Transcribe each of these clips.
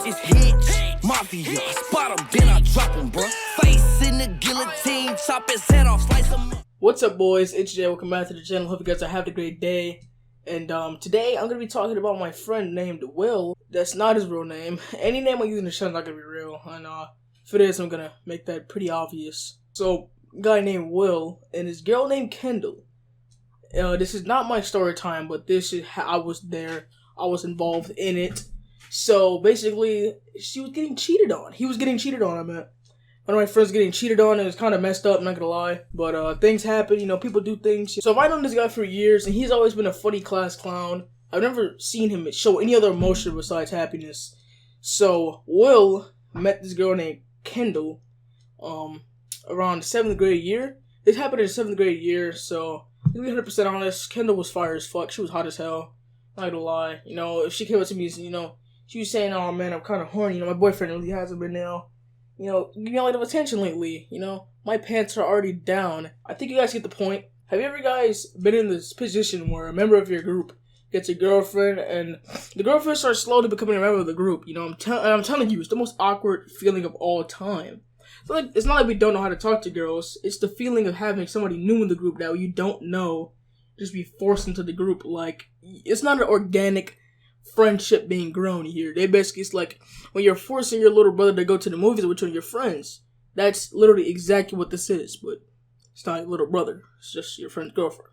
It's Hitch, Mafia, spot him, then I drop him, bruh. Face in the guillotine, chop his head off, slice him up. What's up, boys? iTzJay, welcome back to the channel. Hope you guys are having a great day. And today I'm gonna be talking about my friend named Will. That's not his real name. Any name I use in the channel is not gonna be real. And if it is, I'm gonna make that pretty obvious. So, guy named Will and his girl named Kendall. This is not my story time, but this is how I was there. I was involved in it. So basically, she was getting cheated on. He was getting cheated on. I meant one of my friends getting cheated on. It was kind of messed up. I'm not gonna lie, but things happen. You know, people do things. So I've known this guy for years, and he's always been a funny class clown. I've never seen him show any other emotion besides happiness. So Will met this girl named Kendall, around the 7th grade year. This happened in the 7th grade year. So to be 100% honest, Kendall was fire as fuck. She was hot as hell. Not gonna lie. You know, if she came up to me, you know, she was saying, "Oh man, I'm kind of horny. You know, my boyfriend really hasn't been now. You know, give me a lot of attention lately. You know, my pants are already down." I think you guys get the point. Have you ever guys been in this position where a member of your group gets a girlfriend and the girlfriend starts slowly becoming a member of the group? You know, I'm telling you, it's the most awkward feeling of all time. It's not like we don't know how to talk to girls. It's the feeling of having somebody new in the group that you don't know just be forced into the group. Like, it's not an organic friendship being grown here. They basically, it's like when you're forcing your little brother to go to the movies with one of your friends. That's literally exactly what this is, but it's not your little brother. It's just your friend's girlfriend.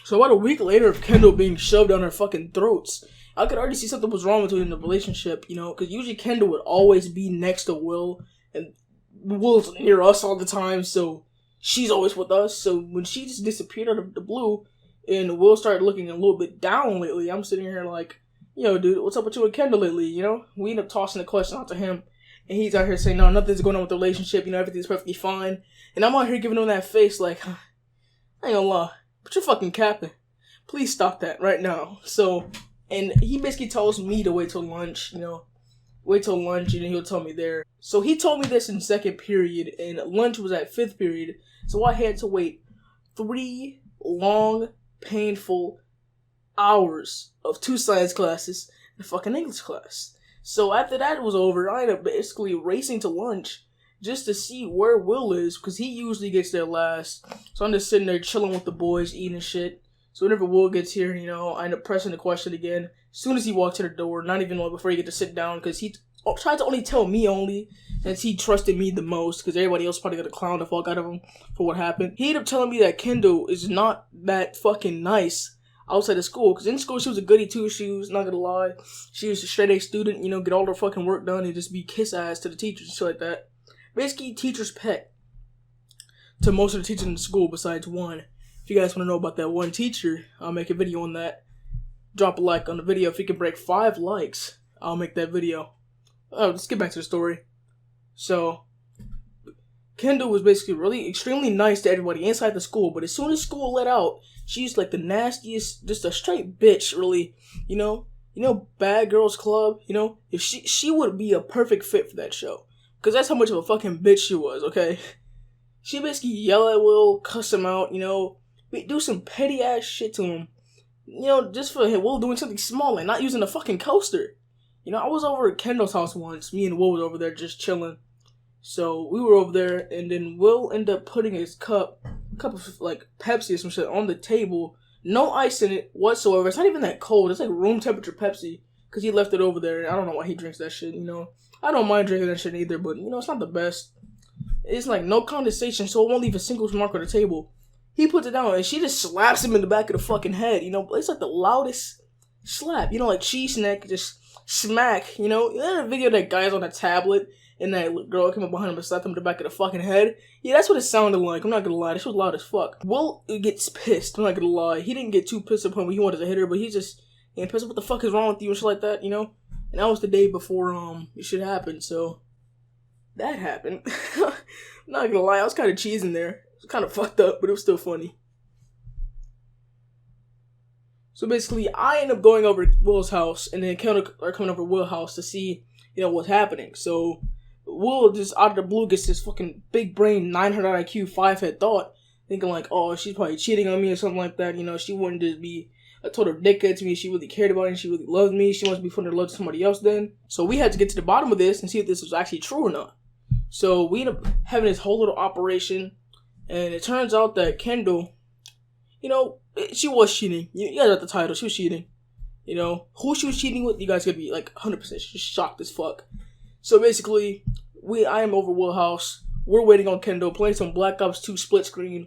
So about a week later of Kendall being shoved down her fucking throats, I could already see something was wrong between the relationship, you know, because usually Kendall would always be next to Will, and Will's near us all the time, so she's always with us. So when she just disappeared out of the blue, and Will started looking a little bit down lately, I'm sitting here like, yo, dude, what's up with you and Kendall lately, you know? We end up tossing the question out to him, and he's out here saying, no, nothing's going on with the relationship, you know, everything's perfectly fine. And I'm out here giving him that face like, I ain't gonna lie, but you're fucking capping. Please stop that right now. So, and he basically tells me to wait till lunch, you know, wait till lunch, and then he'll tell me there. So he told me this in 2nd period, and lunch was at 5th period, so I had to wait 3 long, painful hours of 2 science classes and a fucking English class. So after that was over, I ended up basically racing to lunch just to see where Will is, because he usually gets there last. So I'm just sitting there chilling with the boys, eating shit. So whenever Will gets here, you know, I end up pressing the question again. As soon as he walked to the door, not even long before he get to sit down, because he tried to only tell me only, since he trusted me the most, because everybody else probably got to clown the fuck out of him for what happened. He ended up telling me that Kendall is not that fucking nice outside of school, because in school she was a goody two shoes, not gonna lie. She was a straight A student, you know, get all her fucking work done and just be kiss ass to the teachers and shit like that. Basically, teacher's pet to most of the teachers in the school besides one. If you guys want to know about that one teacher, I'll make a video on that. Drop a like on the video. If you can break 5 likes, I'll make that video. Let's get back to the story. So, Kendall was basically really extremely nice to everybody inside the school, but as soon as school let out, she's like the nastiest, just a straight bitch, really. You know, Bad Girls Club, you know? If she would be a perfect fit for that show. Because that's how much of a fucking bitch she was, okay? She basically yell at Will, cuss him out, you know, do some petty ass shit to him. You know, just for Will doing something small, like not using a fucking coaster. You know, I was over at Kendall's house once. Me and Will was over there just chilling. So we were over there, and then Will ended up putting his cup of like Pepsi or some shit on the table. No ice in it whatsoever. It's not even that cold. It's like room temperature Pepsi, because he left it over there. I don't know why he drinks that shit, you know. I don't mind drinking that shit either, but you know, it's not the best. It's like no condensation, so it won't leave a single mark on the table. He puts it down, and she just slaps him in the back of the fucking head, you know. It's like the loudest slap, you know, like cheese neck, just smack, you know. That video that guy's on a tablet, and that girl came up behind him and slapped him in the back of the fucking head. Yeah, that's what it sounded like. I'm not gonna lie, this was loud as fuck. Will gets pissed, I'm not gonna lie. He didn't get too pissed at the point where he wanted to hit her, but he just getting pissed. What the fuck is wrong with you and shit like that, you know? And that was the day before it should happen, so that happened. Not gonna lie, I was kind of cheesing there. It was kind of fucked up, but it was still funny. So basically, I end up going over to Will's house, and then Kendall are coming over to Will's house to see, you know, what's happening. So Will just out of the blue gets this fucking big brain 900 IQ 5-head thought, thinking like, oh, she's probably cheating on me or something like that. You know, she wouldn't just be I told her dickhead to me. She really cared about it and she really loved me. She wants to be putting her love to somebody else then. So we had to get to the bottom of this and see if this was actually true or not. So we ended up having this whole little operation. And it turns out that Kendall, you know, she was cheating. You guys got the title. She was cheating. You know, who she was cheating with, you guys gonna be like 100% shocked as fuck. So basically, I am over Will House. We're waiting on Kendall, playing some Black Ops 2 split screen.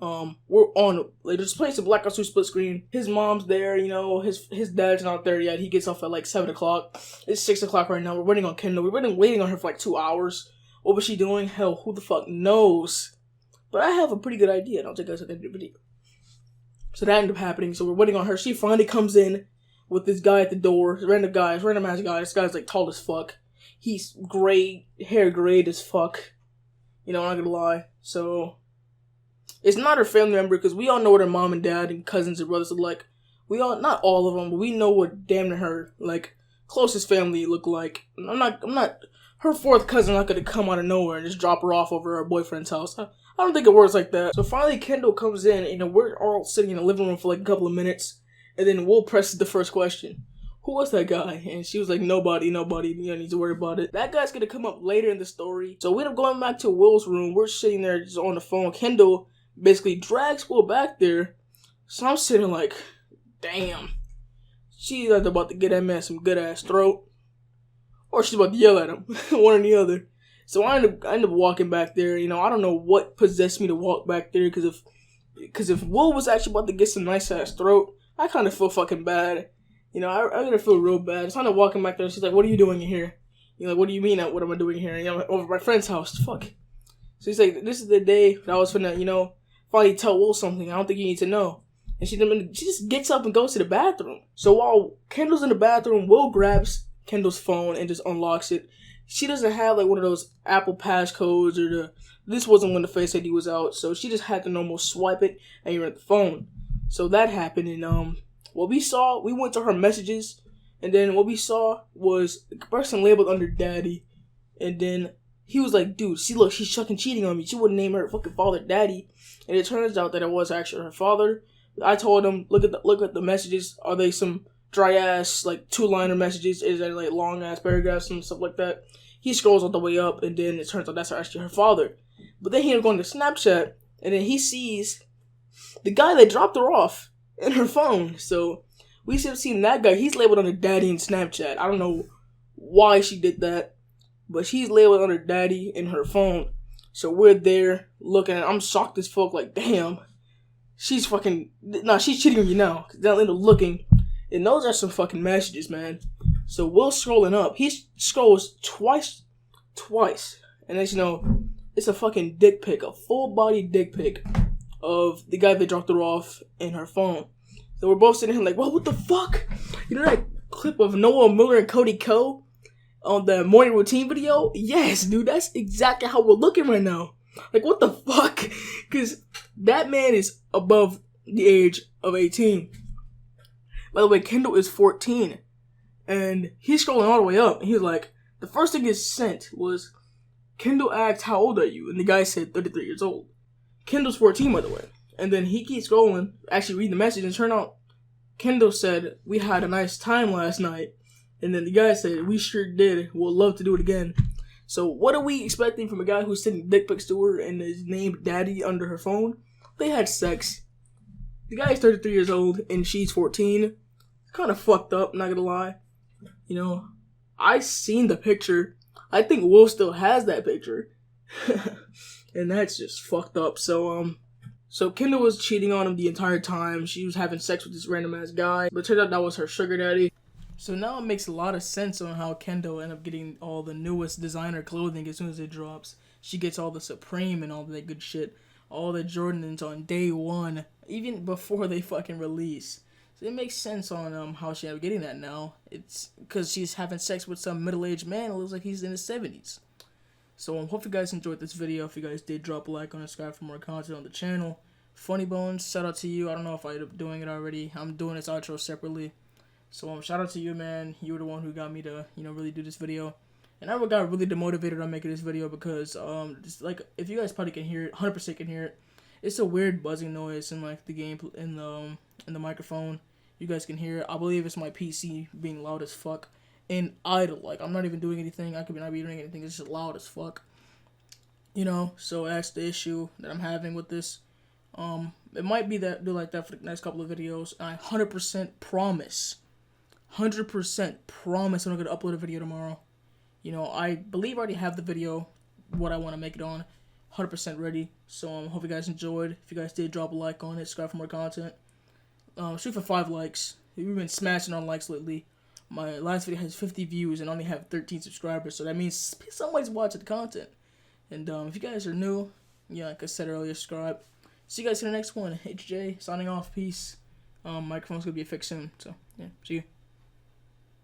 We're on, like, just playing some Black Ops 2 split screen. His mom's there, you know, his dad's not there yet. He gets off at like 7 o'clock. It's 6 o'clock right now. We're waiting on Kendall. We've been waiting on her for like 2 hours. What was she doing? Hell, who the fuck knows? But I have a pretty good idea, and I'll take you guys at the end of the video. So that ended up happening. So we're waiting on her. She finally comes in with this guy at the door. Random ass guy. This guy's like tall as fuck. He's gray, hair grayed as fuck. You know, I'm not gonna lie. So it's not her family member because we all know what her mom and dad and cousins and brothers look like. We all, not all of them, but we know what damn near her like closest family look like. I'm not. Her fourth cousin not gonna come out of nowhere and just drop her off over her boyfriend's house. I don't think it works like that. So finally Kendall comes in, and, you know, we're all sitting in the living room for like a couple of minutes, and then Will presses the first question. Who was that guy? And she was like, nobody, you don't need to worry about it. That guy's gonna come up later in the story. So we end up going back to Will's room. We're sitting there just on the phone. Kendall basically drags Will back there. So I'm sitting like, damn. She's either about to get that man some good ass throat, or she's about to yell at him. One or the other. So I end up walking back there. You know, I don't know what possessed me to walk back there, because if Will was actually about to get some nice ass throat, I kind of feel fucking bad. You know, I gotta feel real bad. So I end up walking back there. She's like, "What are you doing in here?" You know, like, "What do you mean? What am I doing here?" You know, over my friend's house. Fuck. So he's like, "This is the day that I was finna, you know, finally tell Will something. I don't think you need to know." And she just gets up and goes to the bathroom. So while Kendall's in the bathroom, Will grabs Kendall's phone and just unlocks it. She doesn't have like one of those Apple passcodes or this wasn't when the Face ID was out, so she just had to normal swipe it and you're at the phone. So that happened, and what we saw, we went to her messages, and then what we saw was a person labeled under Daddy, and then he was like, "Dude, see, look, she's fucking cheating on me. She wouldn't name her fucking father Daddy," and it turns out that it was actually her father. I told him, look at the messages. Are they some dry ass like 2-liner messages? Is there like long ass paragraphs and stuff like that? He scrolls all the way up, and then it turns out that's actually her father. But then he ended up going to Snapchat, and then he sees the guy that dropped her off in her phone. So we should have seen that guy. He's labeled under Daddy in Snapchat. I don't know why she did that, but she's labeled under Daddy in her phone. So we're there looking at it. I'm shocked as fuck, like, damn. She's cheating on you now. They'll end up looking, and those are some fucking messages, man. So Will's scrolling up. He scrolls twice, and as you know, it's a fucking dick pic, a full body dick pic of the guy that dropped her off in her phone. So we're both sitting here like, well, what the fuck? You know that clip of Noah Miller and Cody Ko on the morning routine video? Yes, dude, that's exactly how we're looking right now. Like, what the fuck? Because that man is above the age of 18. By the way, Kendall is 14. And he's scrolling all the way up. And he's like, the first thing he sent was, Kendall asked, "How old are you?" And the guy said 33 years old. Kendall's 14, by the way. And then he keeps scrolling, actually reading the message, and turn out Kendall said, "We had a nice time last night." And then the guy said, "We sure did. We'll love to do it again." So what are we expecting from a guy who's sending dick pics to her and is named Daddy under her phone? They had sex. The guy is 33 years old and she's 14. Kind of fucked up, not gonna lie. You know, I seen the picture. I think Will still has that picture. And that's just fucked up. So Kendall was cheating on him the entire time. She was having sex with this random ass guy. But it turned out that was her sugar daddy. So now it makes a lot of sense on how Kendall ended up getting all the newest designer clothing as soon as it drops. She gets all the Supreme and all that good shit. All the Jordans on day one. Even before they fucking release. So it makes sense on how she ended up getting that now. It's because she's having sex with some middle-aged man. It looks like he's in his 70s. So hope you guys enjoyed this video. If you guys did, drop a like and subscribe for more content on the channel. Funny Bones, shout out to you. I don't know if I ended up doing it already. I'm doing this outro separately. So shout out to you, man. You were the one who got me to, really do this video. And I got really demotivated on making this video because just like, if you guys probably can hear it, 100% can hear it. It's a weird buzzing noise in like the game in the microphone. You guys can hear it. I believe it's my PC being loud as fuck and idle. Like, I'm not even doing anything. I could not be doing anything. It's just loud as fuck. You know, so that's the issue that I'm having with this. It might be that do like that for the next couple of videos. And I 100% promise, 100% promise I'm gonna upload a video tomorrow. You know, I believe I already have the video, what I want to make it on, 100% ready. So hope you guys enjoyed. If you guys did, drop a like on it, subscribe for more content. Shoot for 5 likes. We've been smashing on likes lately. My last video has 50 views and only have 13 subscribers, so that means somebody's watching the content. And if you guys are new, yeah, like I said earlier, subscribe. See you guys in the next one. iTzJay signing off. Peace. Microphone's gonna be fixed soon. So yeah, see you.